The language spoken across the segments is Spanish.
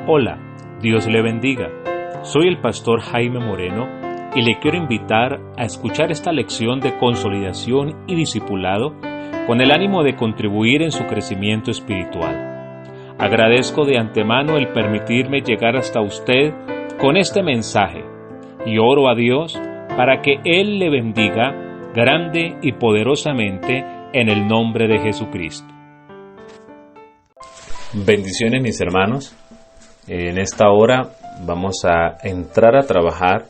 Hola, Dios le bendiga. Soy el pastor Jaime Moreno y le quiero invitar a escuchar esta lección de consolidación y discipulado con el ánimo de contribuir en su crecimiento espiritual. Agradezco de antemano el permitirme llegar hasta usted con este mensaje y oro a Dios para que Él le bendiga grande y poderosamente en el nombre de Jesucristo. Bendiciones, mis hermanos. En esta hora vamos a entrar a trabajar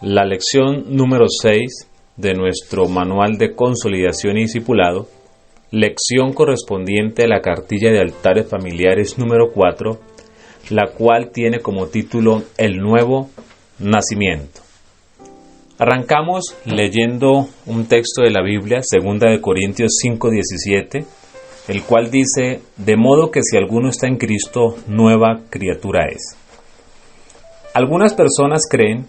la lección número 6 de nuestro manual de consolidación y discipulado, lección correspondiente a la cartilla de altares familiares número 4, la cual tiene como título El nuevo nacimiento. Arrancamos leyendo un texto de la Biblia, 2 Corintios 5:17, el cual dice: de modo que si alguno está en Cristo, nueva criatura es. Algunas personas creen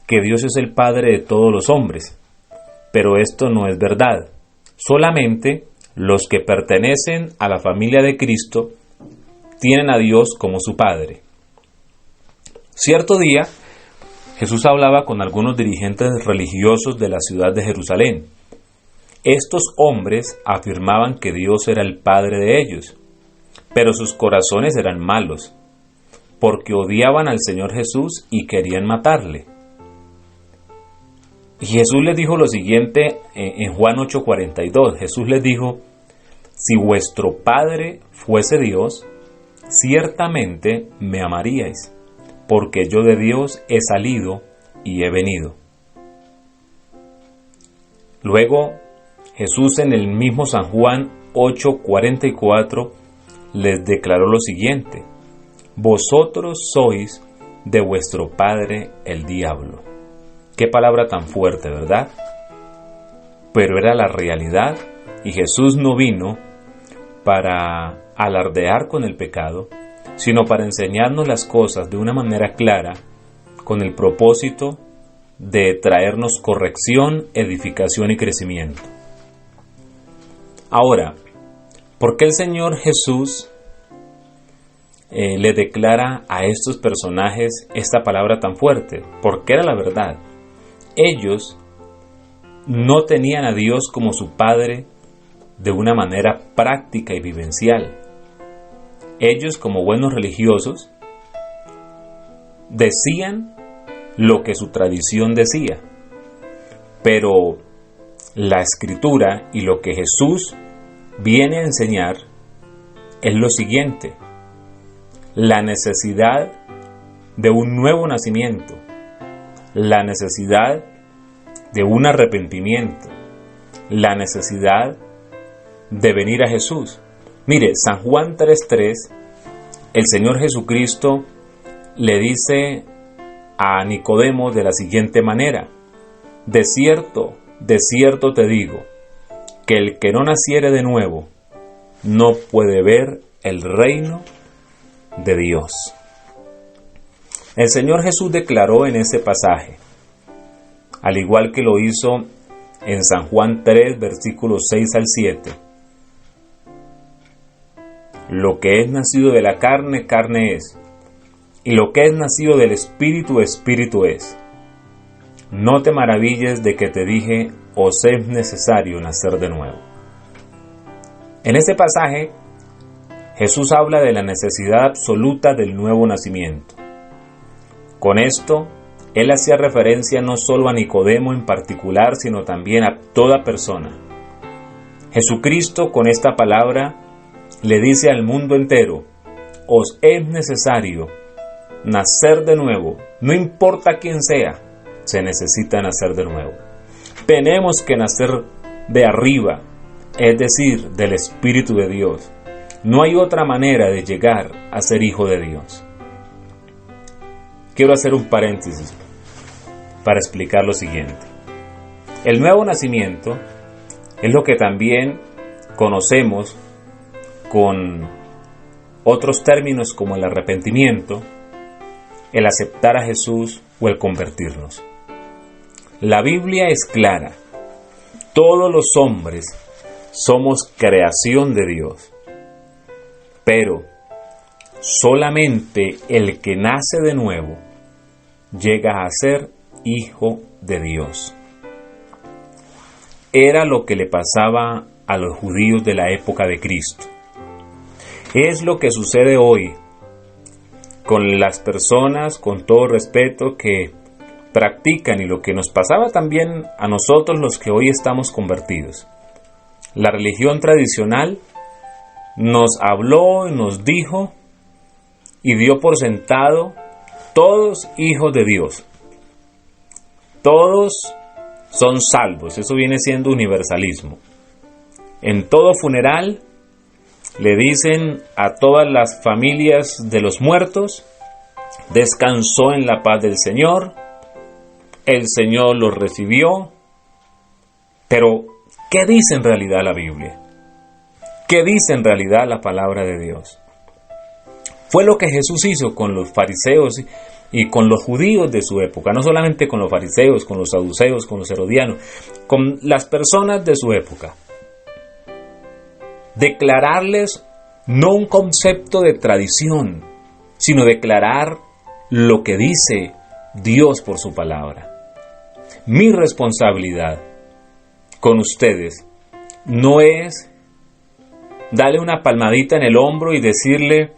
que Dios es el Padre de todos los hombres, pero esto no es verdad. Solamente los que pertenecen a la familia de Cristo tienen a Dios como su Padre. Cierto día, Jesús hablaba con algunos dirigentes religiosos de la ciudad de Jerusalén. Estos hombres afirmaban que Dios era el Padre de ellos, pero sus corazones eran malos, porque odiaban al Señor Jesús y querían matarle. Y Jesús les dijo lo siguiente en Juan 8:42. Jesús les dijo: si vuestro Padre fuese Dios, ciertamente me amaríais, porque yo de Dios he salido y he venido. Luego, Jesús en el mismo San Juan 8:44 les declaró lo siguiente: vosotros sois de vuestro padre el diablo. Qué palabra tan fuerte, ¿verdad? Pero era la realidad, y Jesús no vino para alardear con el pecado, sino para enseñarnos las cosas de una manera clara, con el propósito de traernos corrección, edificación y crecimiento. Ahora, ¿por qué el Señor Jesús le declara a estos personajes esta palabra tan fuerte? Porque era la verdad. Ellos no tenían a Dios como su Padre de una manera práctica y vivencial. Ellos, como buenos religiosos, decían lo que su tradición decía, pero la Escritura y lo que Jesús viene a enseñar es lo siguiente: la necesidad de un nuevo nacimiento, la necesidad de un arrepentimiento, la necesidad de venir a Jesús. Mire, San Juan 3:3, el Señor Jesucristo le dice a Nicodemo de la siguiente manera: de cierto te digo, que el que no naciere de nuevo no puede ver el reino de Dios. El Señor Jesús declaró en ese pasaje, al igual que lo hizo en San Juan 3, versículos 6 al 7, lo que es nacido de la carne, carne es, y lo que es nacido del Espíritu, Espíritu es. No te maravilles de que te dije, os es necesario nacer de nuevo. En este pasaje, Jesús habla de la necesidad absoluta del nuevo nacimiento. Con esto, Él hacía referencia no solo a Nicodemo en particular, sino también a toda persona. Jesucristo, con esta palabra, le dice al mundo entero: os es necesario nacer de nuevo. No importa quién sea, se necesita nacer de nuevo. Tenemos que nacer de arriba, es decir, del Espíritu de Dios. No hay otra manera de llegar a ser hijo de Dios. Quiero hacer un paréntesis para explicar lo siguiente. El nuevo nacimiento es lo que también conocemos con otros términos como el arrepentimiento, el aceptar a Jesús o el convertirnos. La Biblia es clara: todos los hombres somos creación de Dios, pero solamente el que nace de nuevo llega a ser hijo de Dios. Era lo que le pasaba a los judíos de la época de Cristo. Es lo que sucede hoy con las personas, con todo respeto, que practican, y lo que nos pasaba también a nosotros los que hoy estamos convertidos. La religión tradicional nos habló y nos dijo y dio por sentado todos hijos de Dios. Todos son salvos. Eso viene siendo universalismo. En todo funeral le dicen a todas las familias de los muertos: descansó en la paz del Señor, el Señor los recibió. Pero, ¿qué dice en realidad la Biblia? ¿Qué dice en realidad la palabra de Dios? Fue lo que Jesús hizo con los fariseos y con los judíos de su época. No solamente con los fariseos, con los saduceos, con los herodianos, con las personas de su época. Declararles no un concepto de tradición, sino declarar lo que dice Dios por su palabra. Mi responsabilidad con ustedes no es darle una palmadita en el hombro y decirle: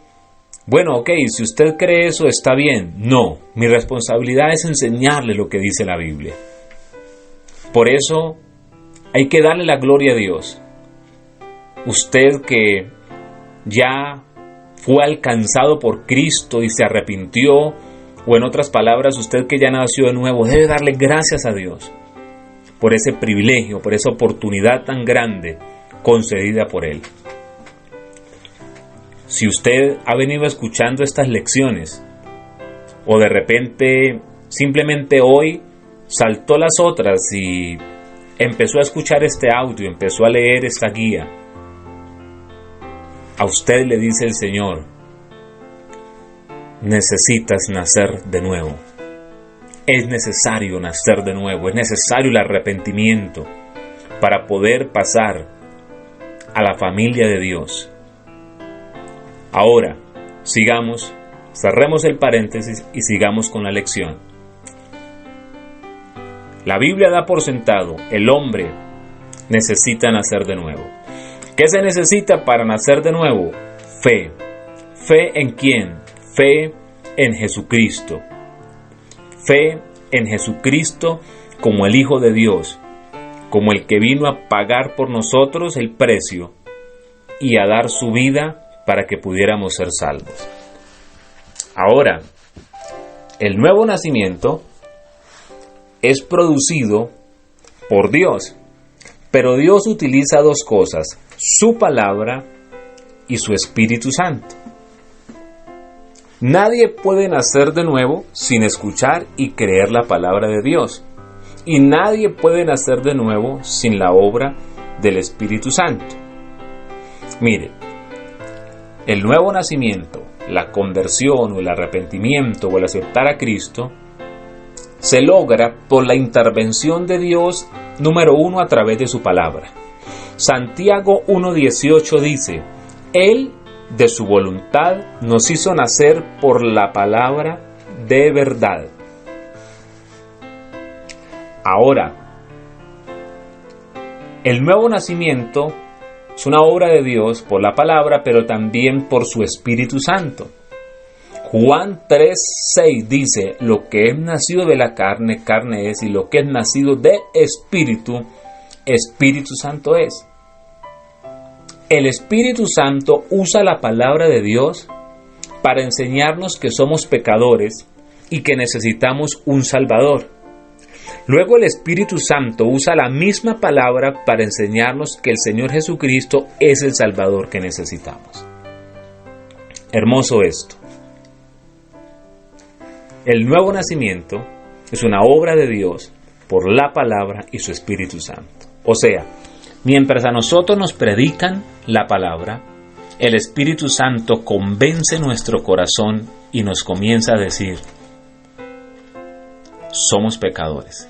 bueno, ok, si usted cree eso está bien. No, mi responsabilidad es enseñarle lo que dice la Biblia. Por eso hay que darle la gloria a Dios. Usted que ya fue alcanzado por Cristo y se arrepintió, o en otras palabras, usted que ya nació de nuevo, debe darle gracias a Dios por ese privilegio, por esa oportunidad tan grande concedida por Él. Si usted ha venido escuchando estas lecciones, o de repente simplemente hoy saltó las otras y empezó a escuchar este audio, empezó a leer esta guía, a usted le dice el Señor: necesitas nacer de nuevo. Es necesario nacer de nuevo, es necesario el arrepentimiento para poder pasar a la familia de Dios. Ahora, sigamos, cerremos el paréntesis y sigamos con la lección. La Biblia da por sentado, el hombre necesita nacer de nuevo. ¿Qué se necesita para nacer de nuevo? Fe. ¿Fe en quién? Fe en Jesucristo. Fe en Jesucristo como el Hijo de Dios, como el que vino a pagar por nosotros el precio y a dar su vida para que pudiéramos ser salvos. Ahora, el nuevo nacimiento es producido por Dios, pero Dios utiliza dos cosas: su palabra y su Espíritu Santo. Nadie puede nacer de nuevo sin escuchar y creer la palabra de Dios. Y nadie puede nacer de nuevo sin la obra del Espíritu Santo. Mire, el nuevo nacimiento, la conversión o el arrepentimiento o el aceptar a Cristo, se logra por la intervención de Dios, número uno, a través de su palabra. Santiago 1:18 dice: Él de su voluntad nos hizo nacer por la palabra de verdad. Ahora, el nuevo nacimiento es una obra de Dios por la palabra, pero también por su Espíritu Santo. Juan 3:6 dice: lo que es nacido de la carne, carne es, y lo que es nacido de Espíritu, Espíritu Santo es. El Espíritu Santo usa la palabra de Dios para enseñarnos que somos pecadores y que necesitamos un Salvador. Luego el Espíritu Santo usa la misma palabra para enseñarnos que el Señor Jesucristo es el Salvador que necesitamos. Hermoso esto. El nuevo nacimiento es una obra de Dios por la palabra y su Espíritu Santo. O sea, mientras a nosotros nos predican la palabra, el Espíritu Santo convence nuestro corazón y nos comienza a decir: somos pecadores.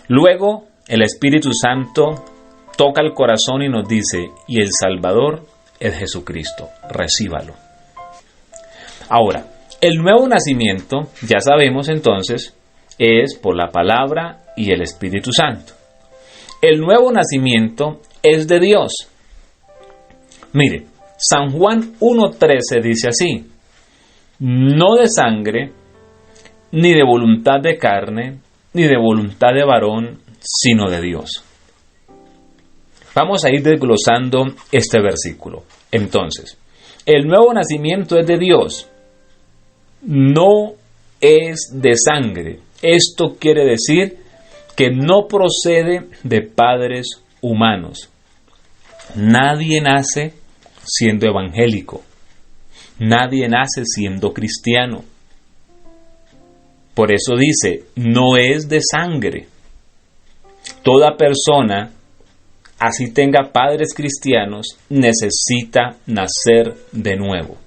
Luego, el Espíritu Santo toca el corazón y nos dice: y el Salvador es Jesucristo, recíbalo. Ahora, el nuevo nacimiento, ya sabemos entonces, es por la palabra y el Espíritu Santo. El nuevo nacimiento es de Dios. Mire, San Juan 1:13 dice así: no de sangre, ni de voluntad de carne, ni de voluntad de varón, sino de Dios. Vamos a ir desglosando este versículo. Entonces, el nuevo nacimiento es de Dios, no es de sangre. Esto quiere decir que no procede de padres humanos. Nadie nace siendo evangélico. Nadie nace siendo cristiano. Por eso dice, no es de sangre. Toda persona, así tenga padres cristianos, necesita nacer de nuevo.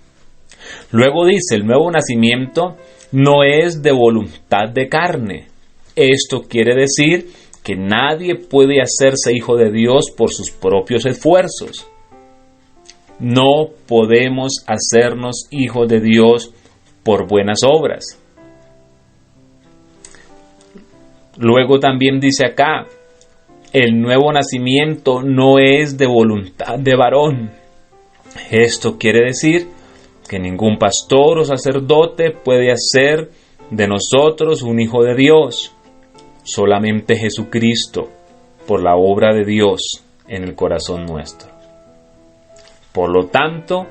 Luego dice, el nuevo nacimiento no es de voluntad de carne. Esto quiere decir que nadie puede hacerse hijo de Dios por sus propios esfuerzos. No podemos hacernos hijos de Dios por buenas obras. Luego también dice acá, el nuevo nacimiento no es de voluntad de varón. Esto quiere decir que ningún pastor o sacerdote puede hacer de nosotros un hijo de Dios. Solamente Jesucristo, por la obra de Dios en el corazón nuestro. Por lo tanto,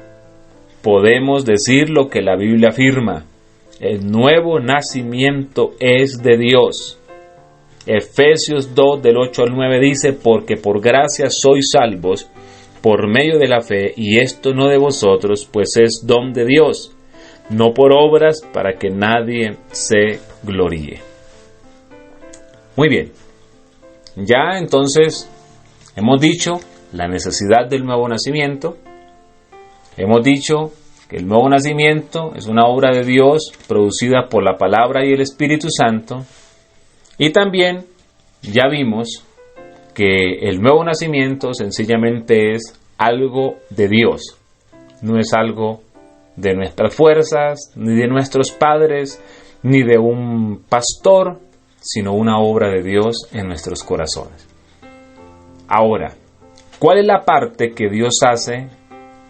podemos decir lo que la Biblia afirma: el nuevo nacimiento es de Dios. Efesios 2 del 8 al 9 dice, porque por gracia sois salvos por medio de la fe, y esto no de vosotros, pues es don de Dios, no por obras, para que nadie se gloríe. Muy bien, ya entonces hemos dicho la necesidad del nuevo nacimiento. Hemos dicho que el nuevo nacimiento es una obra de Dios producida por la palabra y el Espíritu Santo. Y también ya vimos que el nuevo nacimiento sencillamente es algo de Dios. No es algo de nuestras fuerzas, ni de nuestros padres, ni de un pastor, sino una obra de Dios en nuestros corazones. Ahora, ¿cuál es la parte que Dios hace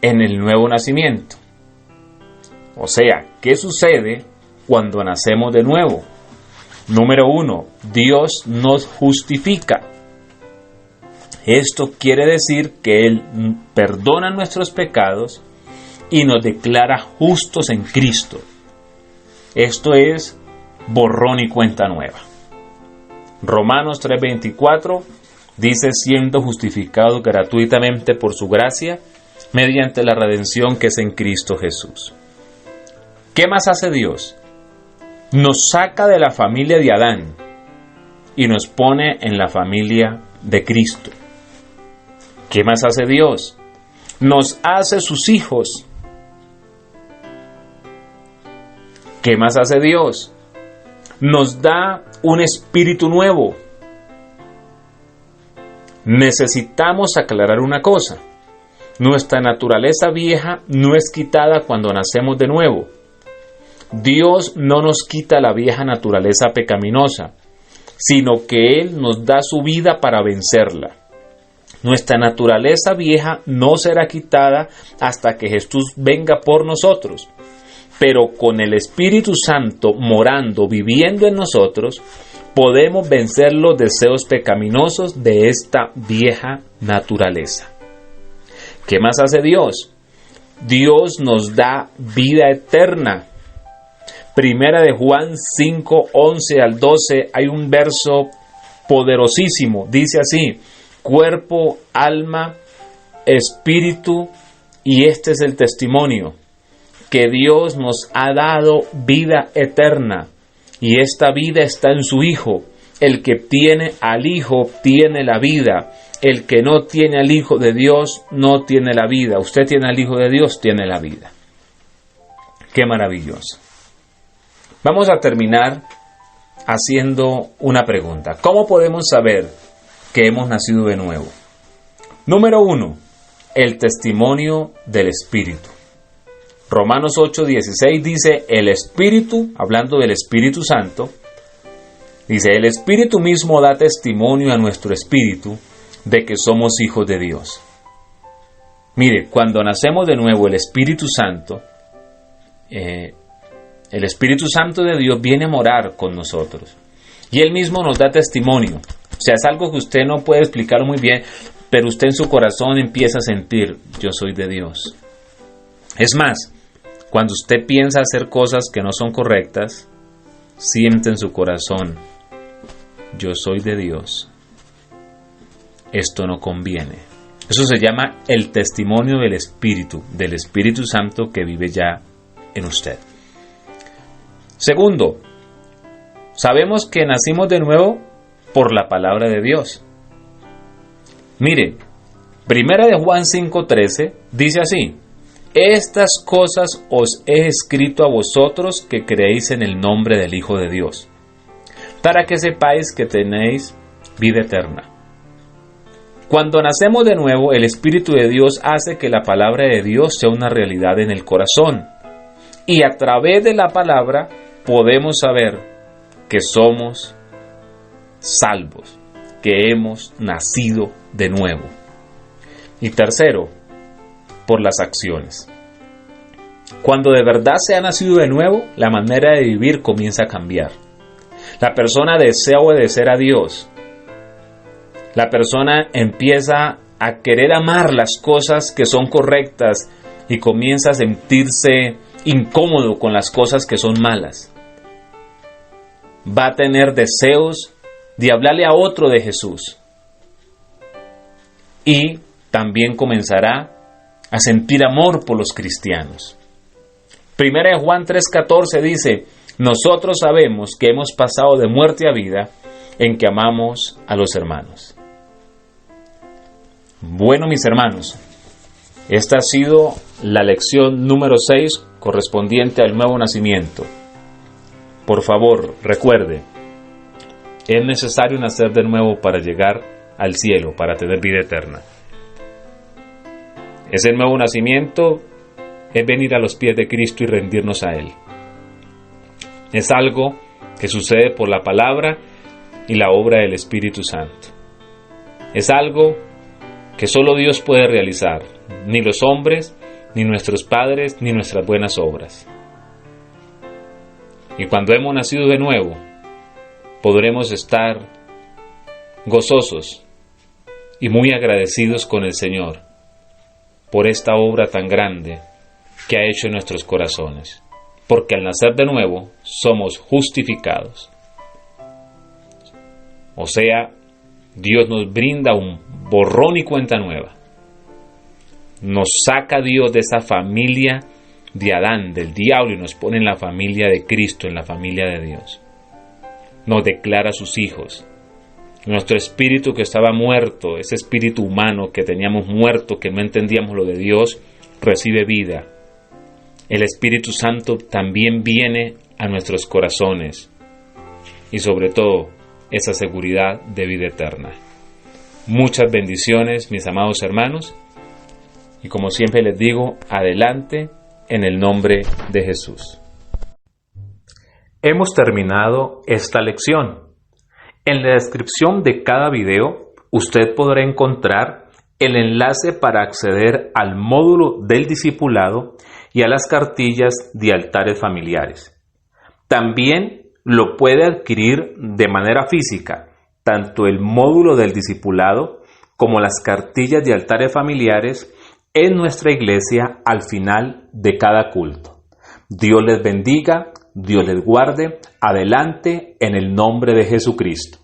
en el nuevo nacimiento? O sea, ¿qué sucede cuando nacemos de nuevo? Número 1, Dios nos justifica. Esto quiere decir que Él perdona nuestros pecados y nos declara justos en Cristo. Esto es borrón y cuenta nueva. Romanos 3:24 dice, siendo justificados gratuitamente por su gracia, mediante la redención que es en Cristo Jesús. ¿Qué más hace Dios? Nos saca de la familia de Adán y nos pone en la familia de Cristo. ¿Qué más hace Dios? Nos hace sus hijos. ¿Qué más hace Dios? Nos da un espíritu nuevo. Necesitamos aclarar una cosa. Nuestra naturaleza vieja no es quitada cuando nacemos de nuevo. Dios no nos quita la vieja naturaleza pecaminosa, sino que Él nos da su vida para vencerla. Nuestra naturaleza vieja no será quitada hasta que Jesús venga por nosotros. Pero con el Espíritu Santo morando, viviendo en nosotros, podemos vencer los deseos pecaminosos de esta vieja naturaleza. ¿Qué más hace Dios? Dios nos da vida eterna. Primera de Juan 5, 11 al 12, hay un verso poderosísimo. Dice así, cuerpo, alma, espíritu, y este es el testimonio, que Dios nos ha dado vida eterna, y esta vida está en su Hijo. El que tiene al Hijo tiene la vida. El que no tiene al Hijo de Dios no tiene la vida. Usted tiene al Hijo de Dios, tiene la vida. ¡Qué maravilloso! Vamos a terminar haciendo una pregunta. ¿Cómo podemos saber que hemos nacido de nuevo? Número 1, el testimonio del Espíritu. Romanos 8:16 dice, el Espíritu, hablando del Espíritu Santo, dice, el Espíritu mismo da testimonio a nuestro espíritu de que somos hijos de Dios. Mire, cuando nacemos de nuevo, el Espíritu Santo de Dios viene a morar con nosotros. Y Él mismo nos da testimonio. O sea, es algo que usted no puede explicarlo muy bien, pero usted en su corazón empieza a sentir, yo soy de Dios. Es más, cuando usted piensa hacer cosas que no son correctas, siente en su corazón, yo soy de Dios. Esto no conviene. Eso se llama el testimonio del Espíritu Santo que vive ya en usted. Segundo, sabemos que nacimos de nuevo por la palabra de Dios. Mire, Primera de Juan 5:13 dice así, estas cosas os he escrito a vosotros que creéis en el nombre del Hijo de Dios, para que sepáis que tenéis vida eterna. Cuando nacemos de nuevo, el Espíritu de Dios hace que la palabra de Dios sea una realidad en el corazón. Y a través de la palabra podemos saber que somos salvos, que hemos nacido de nuevo. Y tercero, por las acciones. Cuando de verdad se ha nacido de nuevo, la manera de vivir comienza a cambiar. La persona desea obedecer a Dios. La persona empieza a querer amar las cosas que son correctas y comienza a sentirse incómodo con las cosas que son malas. Va a tener deseos de hablarle a otro de Jesús. Y también comenzará a sentir amor por los cristianos. Primera de Juan 3:14 dice, nosotros sabemos que hemos pasado de muerte a vida en que amamos a los hermanos. Bueno, mis hermanos, esta ha sido la lección número 6 correspondiente al nuevo nacimiento. Por favor, recuerde, es necesario nacer de nuevo para llegar al cielo, para tener vida eterna. Ese nuevo nacimiento es venir a los pies de Cristo y rendirnos a Él. Es algo que sucede por la palabra y la obra del Espíritu Santo. Es algo que solo Dios puede realizar, ni los hombres, ni nuestros padres, ni nuestras buenas obras. Y cuando hemos nacido de nuevo, podremos estar gozosos y muy agradecidos con el Señor por esta obra tan grande que ha hecho en nuestros corazones, porque al nacer de nuevo somos justificados. O sea, Dios nos brinda un borrón y cuenta nueva. Nos saca Dios de esa familia de Adán, del diablo, y nos pone en la familia de Cristo, en la familia de Dios. Nos declara sus hijos. Nuestro espíritu que estaba muerto, ese espíritu humano que teníamos muerto, que no entendíamos lo de Dios, recibe vida. El Espíritu Santo también viene a nuestros corazones y sobre todo esa seguridad de vida eterna. Muchas bendiciones, mis amados hermanos, y como siempre les digo, adelante en el nombre de Jesús. Hemos terminado esta lección. En la descripción de cada video, usted podrá encontrar el enlace para acceder al módulo del discipulado y a las cartillas de altares familiares. También lo puede adquirir de manera física, tanto el módulo del discipulado como las cartillas de altares familiares en nuestra iglesia al final de cada culto. Dios les bendiga, Dios les guarde, adelante en el nombre de Jesucristo.